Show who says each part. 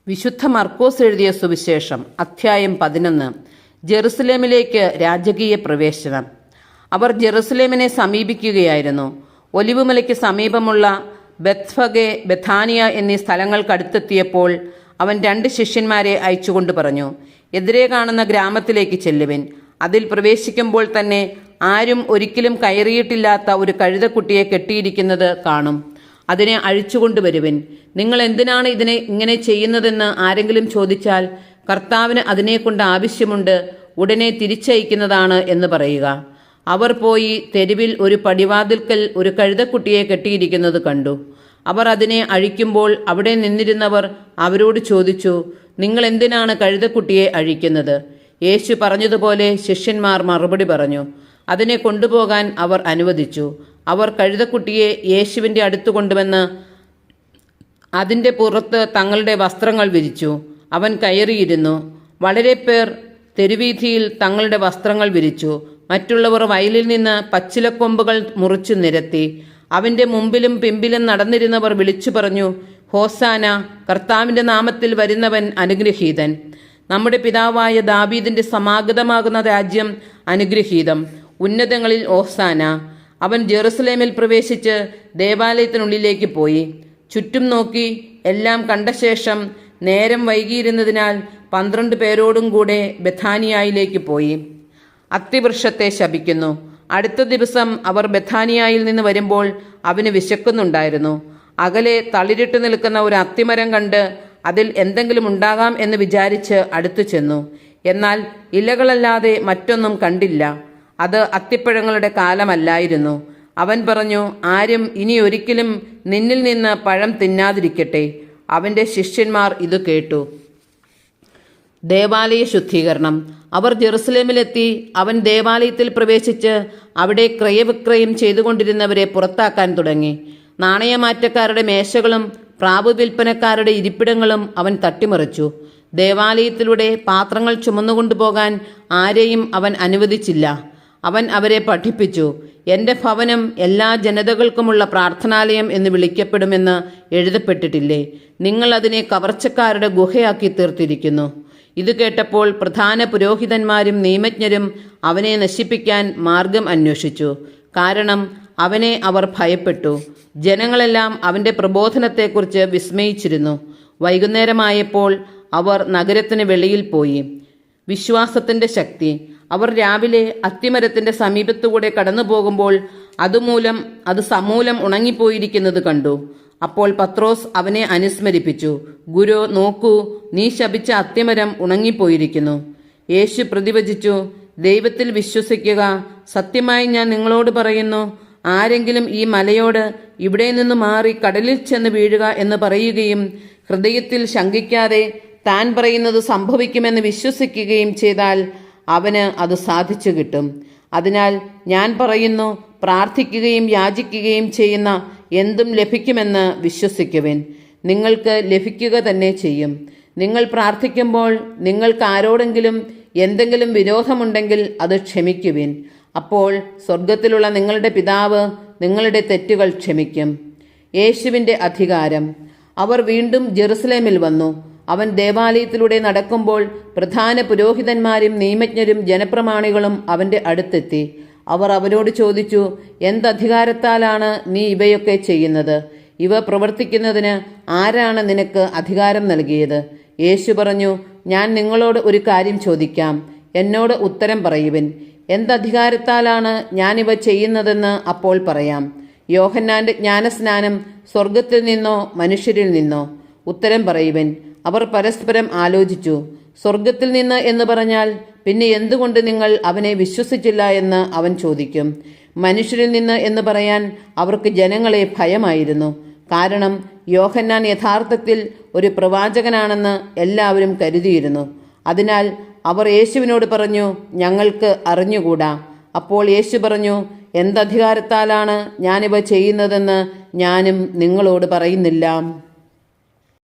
Speaker 1: വിശുദ്ധ മർക്കോസ് എഴുതിയ സുവിശേഷം അധ്യായം 11. ജെറുസലേമിലേക്ക് രാജകീയ പ്രവേശനം. അവർ ജെറുസലേമിനെ സമീപിക്കുകയായിരുന്നു. ഒലിവുമലയ്ക്ക് സമീപമുള്ള ബെത്ഫഗെ, ബെഥാനിയ എന്നീ സ്ഥലങ്ങൾക്കടുത്തെത്തിയപ്പോൾ അവൻ 2 ശിഷ്യന്മാരെ അയച്ചുകൊണ്ട് പറഞ്ഞു, എതിരെ കാണുന്ന ഗ്രാമത്തിലേക്ക് ചെല്ലുവിൻ. അതിൽ പ്രവേശിക്കുമ്പോൾ തന്നെ ആരും ഒരിക്കലും കയറിയിട്ടില്ലാത്ത ഒരു കഴുതക്കുട്ടിയെ കെട്ടിയിരിക്കുന്നത് കാണും. അതിനെ അഴിച്ചുകൊണ്ടുവരുവിൻ. നിങ്ങൾ എന്തിനാണ് ഇങ്ങനെ ചെയ്യുന്നതെന്ന് ആരെങ്കിലും ചോദിച്ചാൽ, കർത്താവിന് അതിനെക്കൊണ്ട് ആവശ്യമുണ്ട്, ഉടനെ തിരിച്ചയക്കുന്നതാണ് എന്ന് പറയുക. അവർ പോയി തെരുവിൽ ഒരു പടിവാതിൽക്കൽ ഒരു കഴുതക്കുട്ടിയെ കെട്ടിയിരിക്കുന്നത് കണ്ടു. അവർ അതിനെ അഴിക്കുമ്പോൾ അവിടെ നിന്നിരുന്നവർ അവരോട് ചോദിച്ചു, നിങ്ങൾ എന്തിനാണ് കഴുതക്കുട്ടിയെ അഴിക്കുന്നത്? യേശു പറഞ്ഞതുപോലെ ശിഷ്യന്മാർ മറുപടി പറഞ്ഞു. അതിനെ കൊണ്ടുപോകാൻ അവർ അനുവദിച്ചു. അവർ കഴുതക്കുട്ടിയെ യേശുവിൻ്റെ അടുത്ത് കൊണ്ടുവന്ന് അതിൻ്റെ പുറത്ത് തങ്ങളുടെ വസ്ത്രങ്ങൾ വിരിച്ചു. അവൻ കയറിയിരുന്നു. വളരെ പേർ തെരുവീഥിയിൽ തങ്ങളുടെ വസ്ത്രങ്ങൾ വിരിച്ചു. മറ്റുള്ളവർ വയലിൽ നിന്ന് പച്ചിലക്കൊമ്പുകൾ മുറിച്ചു നിരത്തി. അവൻ്റെ മുമ്പിലും പിമ്പിലും നടന്നിരുന്നവർ വിളിച്ചു പറഞ്ഞു, ഹോസാന, കർത്താവിൻ്റെ നാമത്തിൽ വരുന്നവൻ അനുഗ്രഹീതൻ. നമ്മുടെ പിതാവായ ദാവീദിൻ്റെ സമാഗതമാകുന്ന രാജ്യം അനുഗ്രഹീതം. ഉന്നതങ്ങളിൽ ഹോസാന. അവൻ ജെറുസലേമിൽ പ്രവേശിച്ച് ദേവാലയത്തിനുള്ളിലേക്ക് പോയി. ചുറ്റും നോക്കി എല്ലാം കണ്ട ശേഷം നേരം വൈകിയിരുന്നതിനാൽ 12 പേരോടും കൂടെ ബെഥാനിയായിലേക്ക് പോയി. അത്തിവൃക്ഷത്തെ ശപിക്കുന്നു. അടുത്ത ദിവസം അവർ ബെഥാനിയായിൽ നിന്ന് വരുമ്പോൾ അവന് വിശക്കുന്നുണ്ടായിരുന്നു. അകലെ തളിരിട്ട് നിൽക്കുന്ന ഒരു അത്തിമരം കണ്ട് അതിൽ എന്തെങ്കിലും ഉണ്ടാകാം എന്ന് വിചാരിച്ച് അടുത്തു ചെന്നു. എന്നാൽ ഇലകളല്ലാതെ മറ്റൊന്നും കണ്ടില്ല. അത് അത്തിപ്പഴങ്ങളുടെ കാലമല്ലായിരുന്നു. അവൻ പറഞ്ഞു, ആരും ഇനി ഒരിക്കലും നിന്നിൽ നിന്ന് പഴം തിന്നാതിരിക്കട്ടെ. അവൻ്റെ ശിഷ്യന്മാർ ഇത് കേട്ടു. ദേവാലയ ശുദ്ധീകരണം. അവർ ജെറുസലേമിലെത്തി. അവൻ ദേവാലയത്തിൽ പ്രവേശിച്ച് അവിടെ ക്രയവിക്രയം ചെയ്തുകൊണ്ടിരുന്നവരെ പുറത്താക്കാൻ തുടങ്ങി. നാണയമാറ്റക്കാരുടെ മേശകളും പ്രാവ് വിൽപ്പനക്കാരുടെ ഇരിപ്പിടങ്ങളും അവൻ തട്ടിമറിച്ചു. ദേവാലയത്തിലൂടെ പാത്രങ്ങൾ ചുമന്നുകൊണ്ടുപോകാൻ ആരെയും അവൻ അനുവദിച്ചില്ല. അവൻ അവരെ പഠിപ്പിച്ചു, എൻ്റെ ഭവനം എല്ലാ ജനതകൾക്കുമുള്ള പ്രാർത്ഥനാലയം എന്ന് വിളിക്കപ്പെടുമെന്ന് എഴുതപ്പെട്ടിട്ടില്ലേ? നിങ്ങൾ അതിനെ കവർച്ചക്കാരുടെ ഗുഹയാക്കി തീർത്തിരിക്കുന്നു. ഇത് കേട്ടപ്പോൾ പ്രധാന പുരോഹിതന്മാരും നിയമജ്ഞരും അവനെ നശിപ്പിക്കാൻ മാർഗം അന്വേഷിച്ചു. കാരണം അവനെ അവർ ഭയപ്പെട്ടു. ജനങ്ങളെല്ലാം അവൻ്റെ പ്രബോധനത്തെക്കുറിച്ച് വിസ്മയിച്ചിരുന്നു. വൈകുന്നേരമായപ്പോൾ അവർ നഗരത്തിന് വെളിയിൽ പോയി. വിശ്വാസത്തിൻ്റെ ശക്തി. അവർ രാവിലെ അത്തിമരത്തിൻ്റെ സമീപത്തുകൂടെ കടന്നു പോകുമ്പോൾ അത് സമൂലം ഉണങ്ങിപ്പോയിരിക്കുന്നത് കണ്ടു. അപ്പോൾ പത്രോസ് അവനെ അനുസ്മരിപ്പിച്ചു, ഗുരു, നോക്കൂ, നീ ശപിച്ച അത്തിമരം ഉണങ്ങിപ്പോയിരിക്കുന്നു. യേശു പ്രതിവചിച്ചു, ദൈവത്തിൽ വിശ്വസിക്കുക. സത്യമായി ഞാൻ നിങ്ങളോട് പറയുന്നു, ആരെങ്കിലും ഈ മലയോട് ഇവിടെ നിന്ന് മാറി കടലിൽ ചെന്ന് വീഴുക എന്ന് പറയുകയും ഹൃദയത്തിൽ ശങ്കിക്കാതെ താൻ പറയുന്നത് സംഭവിക്കുമെന്ന് വിശ്വസിക്കുകയും ചെയ്താൽ അവന് അത് സാധിച്ചു കിട്ടും. അതിനാൽ ഞാൻ പറയുന്നു, പ്രാർത്ഥിക്കുകയും യാചിക്കുകയും ചെയ്യുന്ന എന്തും ലഭിക്കുമെന്ന് വിശ്വസിക്കുവിൻ. നിങ്ങൾക്ക് ലഭിക്കുക തന്നെ ചെയ്യും. നിങ്ങൾ പ്രാർത്ഥിക്കുമ്പോൾ നിങ്ങൾക്ക് ആരോടെങ്കിലും എന്തെങ്കിലും വിരോധമുണ്ടെങ്കിൽ അത് ക്ഷമിക്കുവിൻ. അപ്പോൾ സ്വർഗത്തിലുള്ള നിങ്ങളുടെ പിതാവ് നിങ്ങളുടെ തെറ്റുകൾ ക്ഷമിക്കും. യേശുവിൻ്റെ അധികാരം. അവർ വീണ്ടും ജെറുസലേമിൽ വന്നു. അവൻ ദേവാലയത്തിലൂടെ നടക്കുമ്പോൾ പ്രധാന പുരോഹിതന്മാരും നിയമജ്ഞരും ജനപ്രമാണികളും അവൻ്റെ അടുത്തെത്തി. അവർ അവരോട് ചോദിച്ചു, എന്തധികാരത്താലാണ് നീ ഇവയൊക്കെ ചെയ്യുന്നത്? ഇവ പ്രവർത്തിക്കുന്നതിന് ആരാണ് നിനക്ക് അധികാരം നൽകിയത്? യേശു പറഞ്ഞു, ഞാൻ നിങ്ങളോട് ഒരു കാര്യം ചോദിക്കാം, എന്നോട് ഉത്തരം പറയുവിൻ. എന്തധികാരത്താലാണ് ഞാനിവ ചെയ്യുന്നതെന്ന് അപ്പോൾ പറയാം. യോഹന്നാന്റെ ജ്ഞാനസ്നാനം സ്വർഗത്തിൽ നിന്നോ മനുഷ്യരിൽ നിന്നോ? ഉത്തരം പറയുവിൻ. അവർ പരസ്പരം ആലോചിച്ചു. സ്വർഗത്തിൽ നിന്ന് എന്ന് പറഞ്ഞാൽ പിന്നെ എന്തുകൊണ്ട് നിങ്ങൾ അവനെ വിശ്വസിച്ചില്ല എന്ന് അവൻ ചോദിക്കും. മനുഷ്യരിൽ നിന്ന് എന്ന് പറയാൻ അവർക്ക് ജനങ്ങളെ ഭയമായിരുന്നു. കാരണം യോഹന്നാൻ യഥാർത്ഥത്തിൽ ഒരു പ്രവാചകനാണെന്ന് എല്ലാവരും കരുതിയിരുന്നു. അതിനാൽ അവർ യേശുവിനോട് പറഞ്ഞു, ഞങ്ങൾക്ക് അറിഞ്ഞുകൂടാ. അപ്പോൾ യേശു പറഞ്ഞു, എന്തധികാരത്താലാണ് ഞാനിവ ചെയ്യുന്നതെന്ന് ഞാനും നിങ്ങളോട് പറയുന്നില്ല.